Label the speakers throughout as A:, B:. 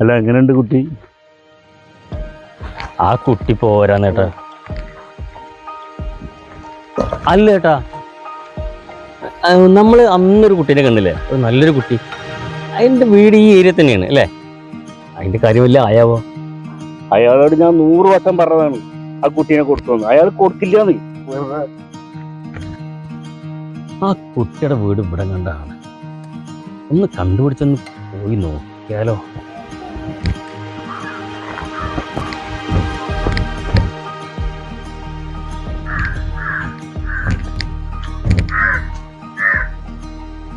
A: അല്ല എങ്ങനെയുണ്ട് കുട്ടി?
B: ആ കുട്ടി പോരാന്നേട്ടാ. അല്ല ഏട്ടാ, നമ്മള് അന്നൊരു കുട്ടീനെ കണ്ടില്ലേ, ഒരു നല്ലൊരു കുട്ടി. അതിന്റെ വീട് ഈ ഏരിയ തന്നെയാണ് അല്ലേ? അതിന്റെ കാര്യം വല്ല ആയാവോ?
A: അയാളോട് ഞാൻ 100 വട്ടം പറഞ്ഞതാണ് ആ കുട്ടീനെ കൊടുത്തോന്ന്. അയാൾ കൊടുക്കില്ലാന്ന്.
B: ആ കുട്ടിയുടെ വീട് ഇവിടെ കണ്ടാണ്. ഒന്ന് കണ്ടുപിടിച്ചൊന്ന് പോയി നോക്കിയാലോ?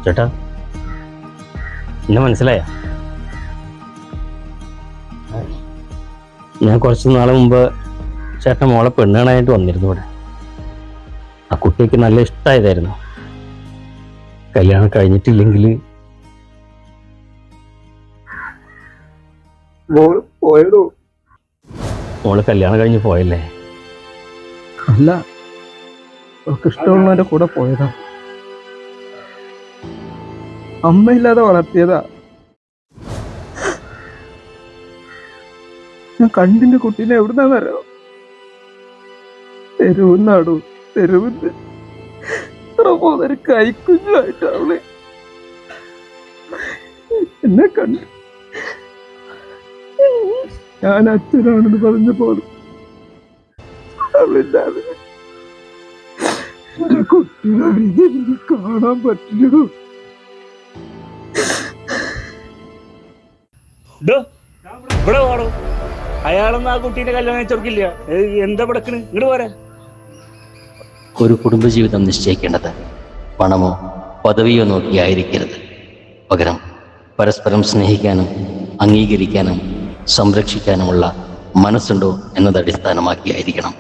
B: ചേട്ടാ, എന്നെ മനസ്സിലായ? ഞാൻ കുറച്ച് നാളെ മുമ്പ് ചേട്ടൻ മോളെ പെണ്ണ് കാണാനായിട്ട് വന്നിരുന്നു ഇവിടെ. ആ കുട്ടിക്ക് നല്ല ഇഷ്ടമായതായിരുന്നു. കല്യാണം കഴിഞ്ഞിട്ടില്ലെങ്കിൽ മോള് കല്യാണം കഴിഞ്ഞ് പോയല്ലേ?
C: അല്ല, അവൾക്ക് ഇഷ്ടമുള്ളവന്റെ കൂടെ പോയതാ. അമ്മയില്ലാതെ വളർത്തിയതാ. ഞാൻ കണ്ടിന്റെ കുട്ടീനെ എവിടുന്നാന്നറിയോ? തെരുവുന്നാടു, തെരുവുന്ന്. ഇത്ര പോലൊരു കൈക്കുഞ്ഞായിട്ട് അവള് എന്നെ കണ്ടു. ഞാൻ അച്ഛനാണെന്ന് പറഞ്ഞ പോലും അവളില്ലാതെ എന്റെ കുട്ടിയാണെങ്കിൽ എനിക്ക് കാണാൻ പറ്റില്ല.
A: ഇവിടെ പോണോ? അയാളൊന്നും ആ കുട്ടീന്റെ കല്യാണം കഴിച്ചോർക്കില്ല. എന്താ പടക്കണ്? ഇങ്ങോട്ട് പോരാ.
D: ഒരു കുടുംബജീവിതം നിശ്ചയിക്കേണ്ടത് പണമോ പദവിയോ നോക്കിയായിരിക്കരുത്. പകരം പരസ്പരം സ്നേഹിക്കാനും അംഗീകരിക്കാനും സംരക്ഷിക്കാനുമുള്ള മനസ്സുണ്ടോ എന്നത് അടിസ്ഥാനമാക്കിയായിരിക്കണം.